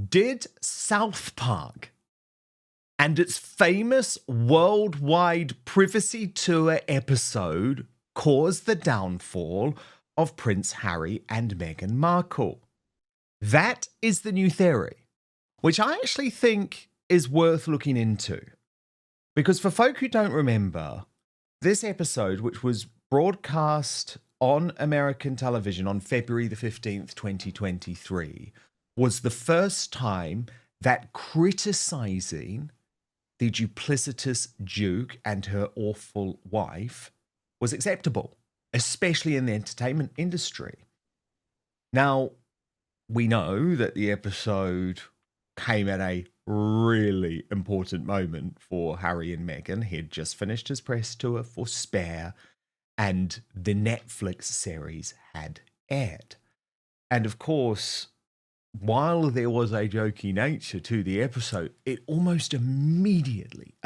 Did South Park and its famous worldwide privacy tour episode cause the downfall of Prince Harry and Meghan Markle? That is the new theory, which I actually think is worth looking into. Because for folk who don't remember, this episode, which was broadcast on American television on February the 15th, 2023, was the first time that criticizing the duplicitous Duke and her awful wife was acceptable, especially in the entertainment industry. Now, we know that the episode came at a really important moment for Harry and Meghan. He had just finished his press tour for Spare, and the Netflix series had aired. And of course, while there was a jokey nature to the episode, it almost immediately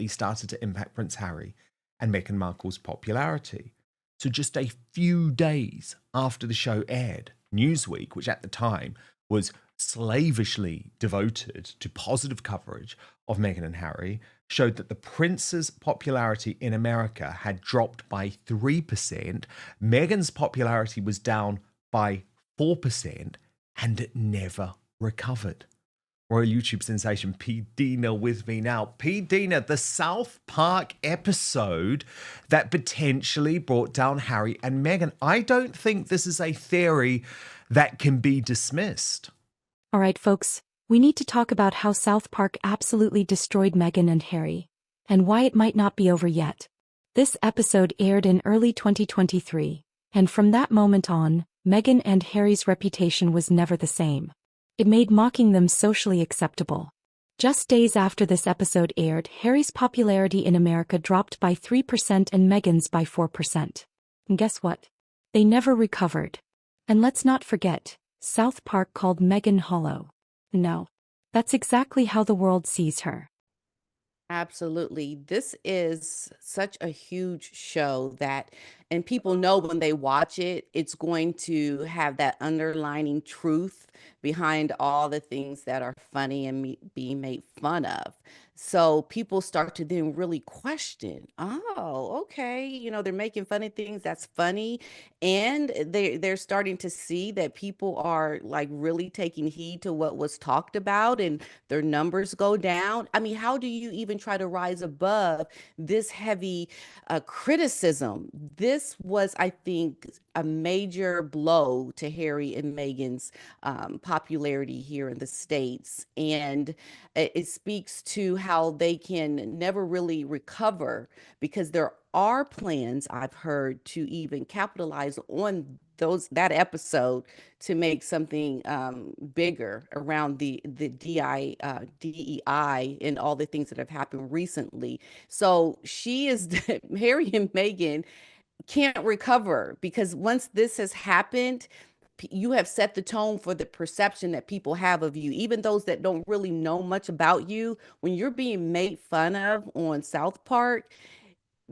started to impact Prince Harry and Meghan Markle's popularity. So just a few days after the show aired, Newsweek, which at the time was slavishly devoted to positive coverage of Meghan and Harry, showed that the prince's popularity in America had dropped by 3%, Meghan's popularity was down by 4%, and it never recovered. Royal YouTube sensation P. Dina with me now. P. Dina, the South Park episode that potentially brought down Harry and Meghan. I don't think this is a theory that can be dismissed. All right, folks, we need to talk about how South Park absolutely destroyed Meghan and Harry, and why it might not be over yet. This episode aired in early 2023, and from that moment on, Meghan and Harry's reputation was never the same. It made mocking them socially acceptable. Just days after this episode aired, Harry's popularity in America dropped by 3% and Meghan's by 4%. And guess what? They never recovered. And let's not forget, South Park called Meghan hollow. No, that's exactly how the world sees her. Absolutely. This is such a huge show that, and people know when they watch it, it's going to have that underlining truth behind all the things that are funny and being made fun of. So people start to then really question, oh, okay, they're making funny things, that's funny. And they're starting to see that people are like really taking heed to what was talked about, and their numbers go down. I mean, how do you even try to rise above this heavy criticism? This was, I think, a major blow to Harry and Meghan's popularity here in the States. And it speaks to how they can never really recover, because there are plans, I've heard, to even capitalize on that episode to make something bigger around the DEI and all the things that have happened recently. So Harry and Meghan can't recover, because once this has happened, you have set the tone for the perception that people have of you, even those that don't really know much about you. When you're being made fun of on South Park,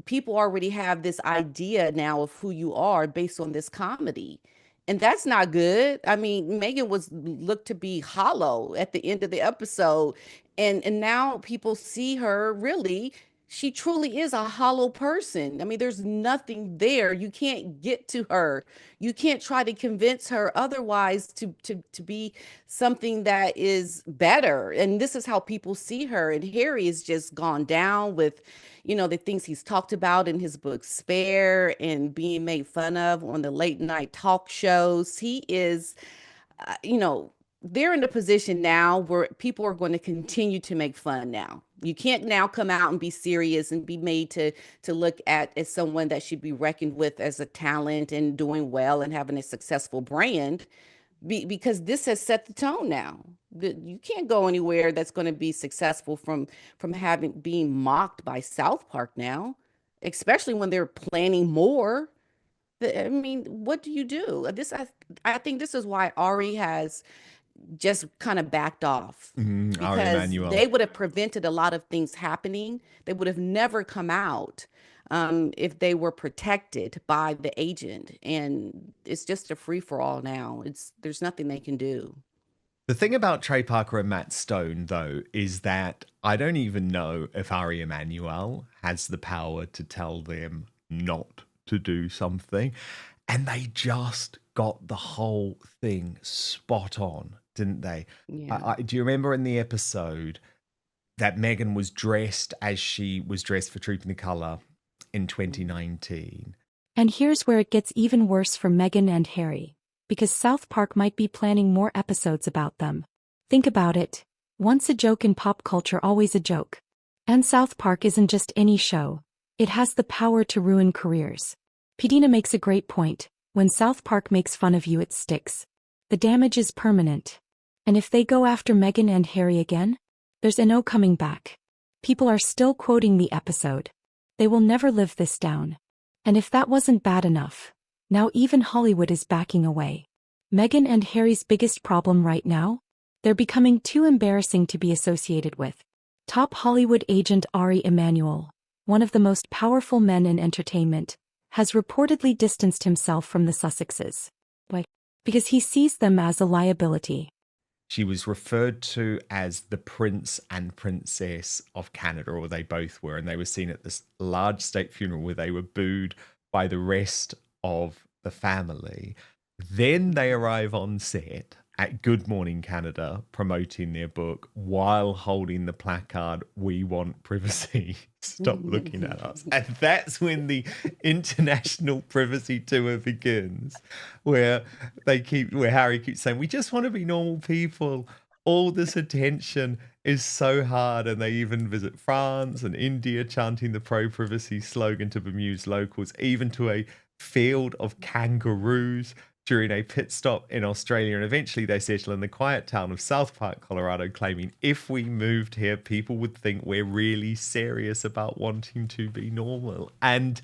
people already have this idea now of who you are based on this comedy. And that's not good. I mean, Meghan was looked to be hollow at the end of the episode. And now people see her really, she truly is a hollow person. I mean, there's nothing there. You can't get to her. You can't try to convince her otherwise to be something that is better. And this is how people see her. And Harry has just gone down with, the things he's talked about in his book Spare, and being made fun of on the late night talk shows. He is, uh, you know, they're in a position now where people are going to continue to make fun now. You can't now come out and be serious and be made to look at as someone that should be reckoned with as a talent and doing well and having a successful brand, because this has set the tone now. You can't go anywhere that's going to be successful from having being mocked by South Park now, especially when they're planning more. I mean, what do you do? I think this is why Ari has just kind of backed off, Ari because Emanuel. they would have prevented a lot of things happening. They would have never come out if they were protected by the agent. And it's just a free for all now. There's nothing they can do. The thing about Trey Parker and Matt Stone, though, is that I don't even know if Ari Emanuel has the power to tell them not to do something. And they just got the whole thing spot on, didn't they? Yeah. Do you remember in the episode that Meghan was dressed as she was dressed for Trooping the Colour in 2019? And here's where it gets even worse for Meghan and Harry, because South Park might be planning more episodes about them. Think about it. Once a joke in pop culture, always a joke. And South Park isn't just any show. It has the power to ruin careers. Pidina makes a great point. When South Park makes fun of you, it sticks. The damage is permanent. And if they go after Meghan and Harry again, there's no coming back. People are still quoting the episode. They will never live this down. And if that wasn't bad enough, now even Hollywood is backing away. Meghan and Harry's biggest problem right now? They're becoming too embarrassing to be associated with. Top Hollywood agent Ari Emanuel, one of the most powerful men in entertainment, has reportedly distanced himself from the Sussexes. Why? Because he sees them as a liability. She was referred to as the Prince and Princess of Canada, or they both were, and they were seen at this large state funeral where they were booed by the rest of the family. Then they arrive on set at Good Morning Canada promoting their book while holding the placard, "We want privacy. Stop looking at us." And that's when the international privacy tour begins, where Harry keeps saying, "We just want to be normal people. All this attention is so hard." And they even visit France and India chanting the pro-privacy slogan to bemused locals, even to a field of kangaroos during a pit stop in Australia. And eventually they settle in the quiet town of South Park, Colorado, claiming if we moved here, people would think we're really serious about wanting to be normal. And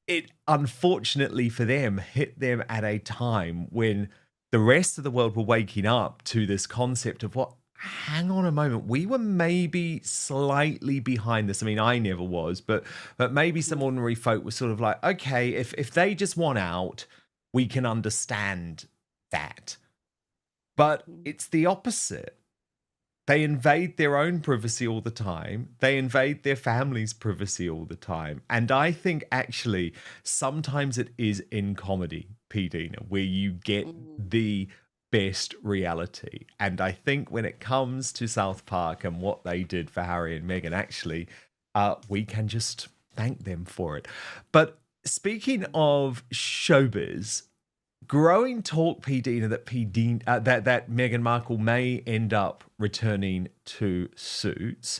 it, unfortunately for them, hit them at a time when the rest of the world were waking up to this concept of what, hang on a moment, we were maybe slightly behind this. I mean, I never was, but maybe some ordinary folk were sort of like, okay, if they just want out, we can understand that. But it's the opposite. They invade their own privacy all the time. They invade their family's privacy all the time. And I think actually sometimes it is in comedy, P. Dina, where you get the best reality. And I think when it comes to South Park and what they did for Harry and Meghan, actually, we can just thank them for it. But speaking of showbiz, growing talk, P. Dina, that Meghan Markle may end up returning to Suits.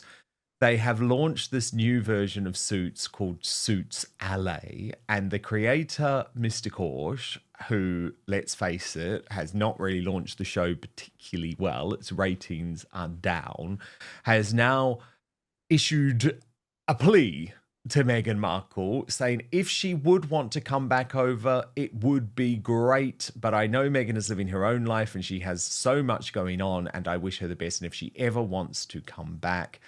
They have launched this new version of Suits called Suits LA, and the creator, Mr. Korsh, who, let's face it, has not really launched the show particularly well, its ratings are down, has now issued a plea to Meghan Markle, saying if she would want to come back over, it would be great. But I know Meghan is living her own life and she has so much going on, and I wish her the best. And if she ever wants to come back,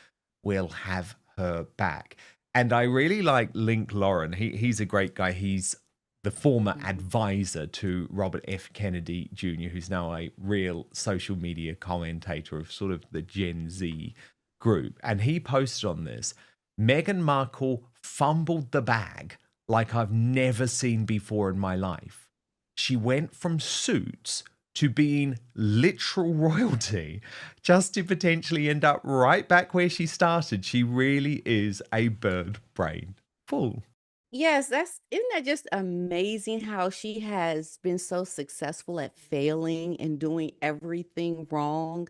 we'll have her back. And I really like Link Lauren. He's a great guy. He's the former advisor to Robert F. Kennedy Jr., who's now a real social media commentator of sort of the Gen Z group. And he posted on this, Meghan Markle fumbled the bag like I've never seen before in my life. She went from Suits to being literal royalty just to potentially end up right back where she started. She really is a bird brain fool. Yes, isn't that just amazing how she has been so successful at failing and doing everything wrong?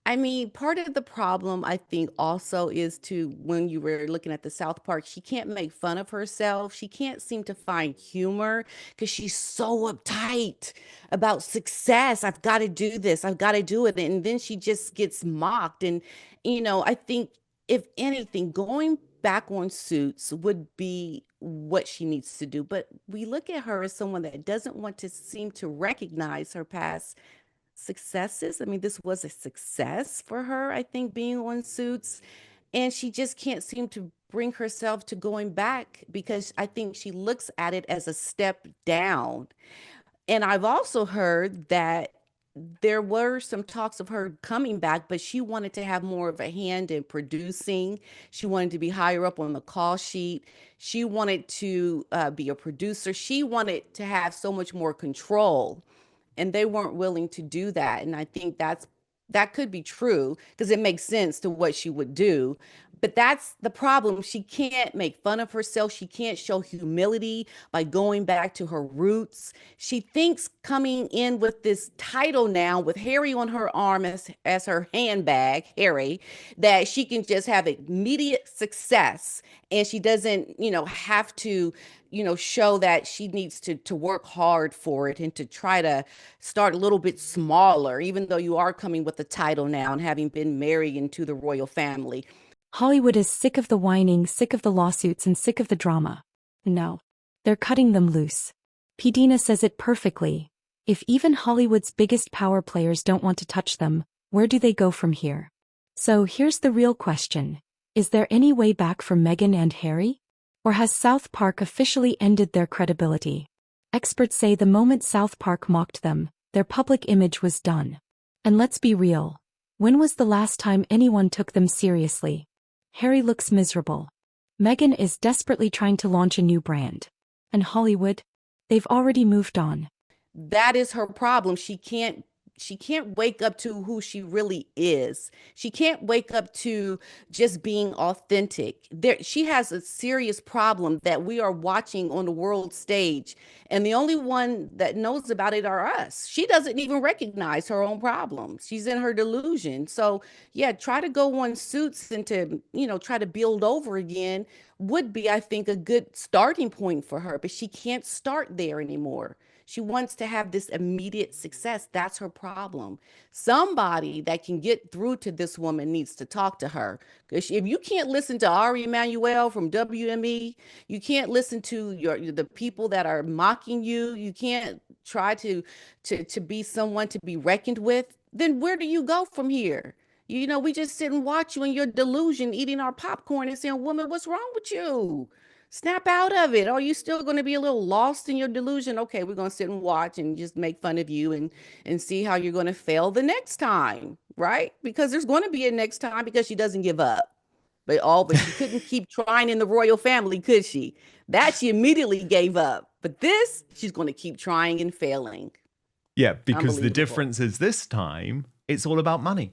I mean, part of the problem, I think, also is to when you were looking at the South Park, she can't make fun of herself. She can't seem to find humor because she's so uptight about success. I've got to do this. I've got to do it. And then she just gets mocked. And, I think if anything, going back on Suits would be what she needs to do. But we look at her as someone that doesn't want to seem to recognize her past successes. I mean, this was a success for her, I think, being on Suits. And she just can't seem to bring herself to going back because I think she looks at it as a step down. And I've also heard that there were some talks of her coming back, but she wanted to have more of a hand in producing. She wanted to be higher up on the call sheet. She wanted to be a producer. She wanted to have so much more control, and they weren't willing to do that. And I think that could be true because it makes sense to what she would do. But that's the problem. She can't make fun of herself. She can't show humility by going back to her roots. She thinks coming in with this title now, with Harry on her arm as her handbag, Harry, that she can just have immediate success, and she doesn't, have to, show that she needs to work hard for it and to try to start a little bit smaller, even though you are coming with a title now and having been married into the royal family. Hollywood is sick of the whining, sick of the lawsuits, and sick of the drama. No. They're cutting them loose. P. Dina says it perfectly. If even Hollywood's biggest power players don't want to touch them, where do they go from here? So here's the real question. Is there any way back for Meghan and Harry? Or has South Park officially ended their credibility? Experts say the moment South Park mocked them, their public image was done. And let's be real. When was the last time anyone took them seriously? Harry looks miserable. Meghan is desperately trying to launch a new brand. And Hollywood? They've already moved on. That is her problem. She can't wake up to who she really is. She can't wake up to just being authentic. She has a serious problem that we are watching on the world stage, and the only one that knows about it are us. She doesn't even recognize her own problems. She's in her delusion. So, yeah, try to go on Suits and to, try to build over again would be, I think, a good starting point for her, but she can't start there anymore. She wants to have this immediate success. That's her problem. Somebody that can get through to this woman needs to talk to her. Because if you can't listen to Ari Emanuel from WME, you can't listen to the people that are mocking you. You can't try to be someone to be reckoned with. Then where do you go from here? We just sit and watch you in your delusion, eating our popcorn and saying, "Woman, what's wrong with you? Snap out of it. Are you still going to be a little lost in your delusion? Okay, we're going to sit and watch and just make fun of you and see how you're going to fail the next time, right? Because there's going to be a next time because she doesn't give up. But she couldn't keep trying in the royal family, could she? That she immediately gave up. But this, she's going to keep trying and failing. Yeah, because the difference is this time it's all about money.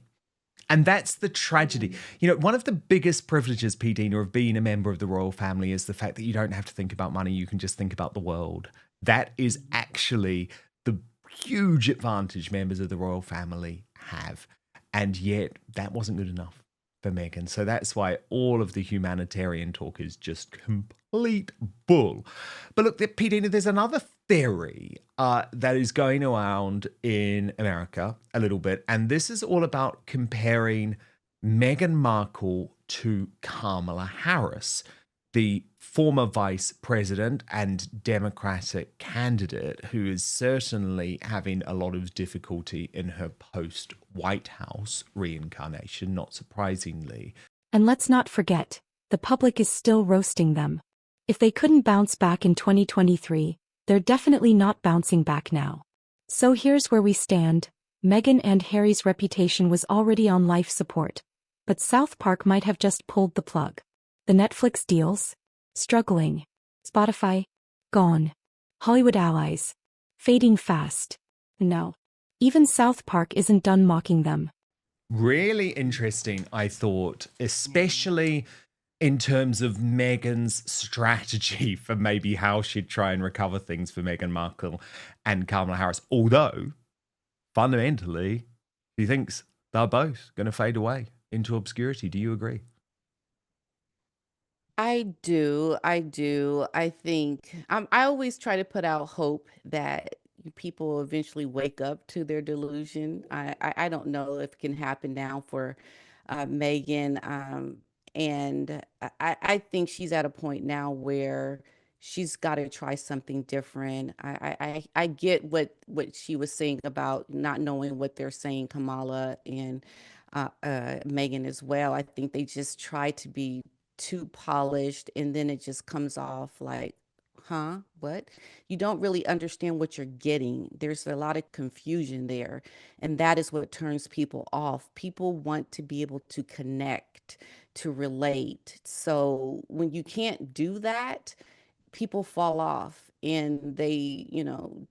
And that's the tragedy. One of the biggest privileges, P. Dina, of being a member of the royal family is the fact that you don't have to think about money. You can just think about the world. That is actually the huge advantage members of the royal family have. And yet that wasn't good enough for Meghan. So that's why all of the humanitarian talk is just complete bull. But look, P. Dina, there's another theory that is going around in America a little bit, and this is all about comparing Meghan Markle to Kamala Harris, the former vice president and Democratic candidate who is certainly having a lot of difficulty in her post-White House reincarnation, not surprisingly. And let's not forget, the public is still roasting them. If they couldn't bounce back in 2023, they're definitely not bouncing back now. So here's where we stand. Meghan and Harry's reputation was already on life support, but South Park might have just pulled the plug. The Netflix deals? Struggling. Spotify? Gone. Hollywood allies? Fading fast. No. Even South Park isn't done mocking them. Really interesting, I thought, especially in terms of Meghan's strategy for maybe how she'd try and recover things for Meghan Markle and Kamala Harris. Although, fundamentally, she thinks they're both going to fade away into obscurity. Do you agree? I do. I do. I think I always try to put out hope that people will eventually wake up to their delusion. I don't know if it can happen now for Megan. And I think she's at a point now where she's got to try something different. I get what she was saying about not knowing what they're saying, Kamala and Megan as well. I think they just try to be too polished, and then it just comes off like huh, what? You don't really understand what you're getting. There's a lot of confusion there. And that is what turns people off. People want to be able to connect, to relate. So when you can't do that, people fall off and they,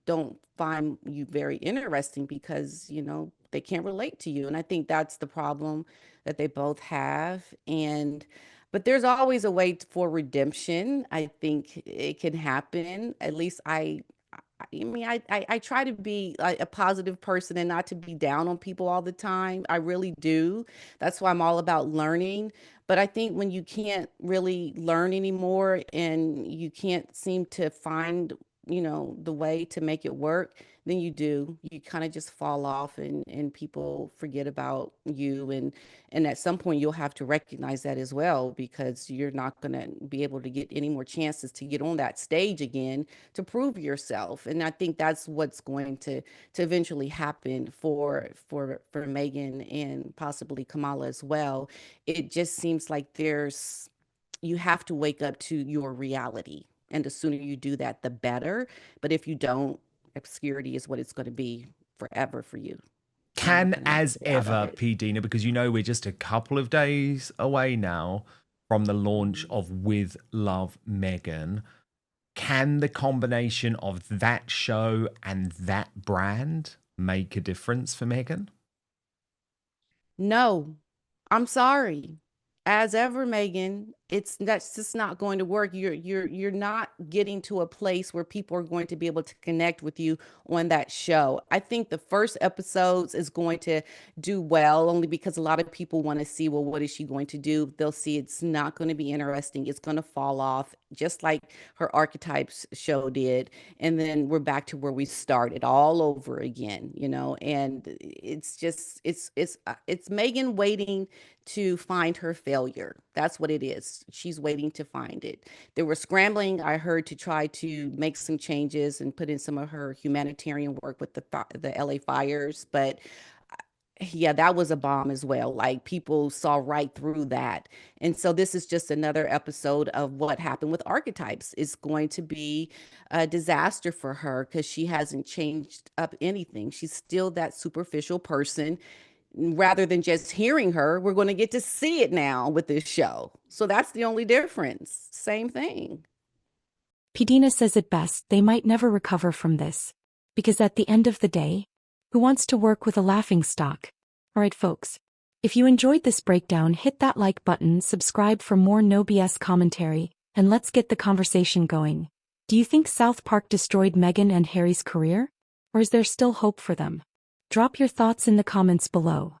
don't find you very interesting because, they can't relate to you. And I think that's the problem that they both have. But there's always a way for redemption. I think it can happen. At least I mean, I try to be a positive person and not to be down on people all the time. I really do. That's why I'm all about learning. But I think when you can't really learn anymore and you can't seem to find, the way to make it work, then you kind of just fall off and people forget about you. And at some point you'll have to recognize that as well, because you're not going to be able to get any more chances to get on that stage again to prove yourself. And I think that's what's going to eventually happen for Meghan and possibly Kamala as well. It just seems like you have to wake up to your reality. And the sooner you do that, the better. But if you don't, obscurity is what it's going to be forever for you. Can, as Get out of ever, it. P. Dina, because we're just a couple of days away now from the launch of With Love, Meghan. Can the combination of that show and that brand make a difference for Meghan? No, I'm sorry. As ever, Megan, that's just not going to work. You're not getting to a place where people are going to be able to connect with you on that show. I think the first episodes is going to do well only because a lot of people want to see, well, what is she going to do? They'll see it's not going to be interesting. It's going to fall off, just like her Archetypes show did. And then we're back to where we started all over again, and it's just it's Megan waiting to find her failure. That's what it is. She's waiting to find it. They were scrambling, I heard, to try to make some changes and put in some of her humanitarian work with the LA fires, but yeah, that was a bomb as well. Like, people saw right through that. And so this is just another episode of what happened with Archetypes. It's going to be a disaster for her because she hasn't changed up anything. She's still that superficial person. Rather than just hearing her, we're going to get to see it now with this show. So that's the only difference. Same thing. Pidina says it best, they might never recover from this. Because at the end of the day, who wants to work with a laughingstock? Alright folks, if you enjoyed this breakdown, hit that like button, subscribe for more no BS commentary, and let's get the conversation going. Do you think South Park destroyed Meghan and Harry's career? Or is there still hope for them? Drop your thoughts in the comments below.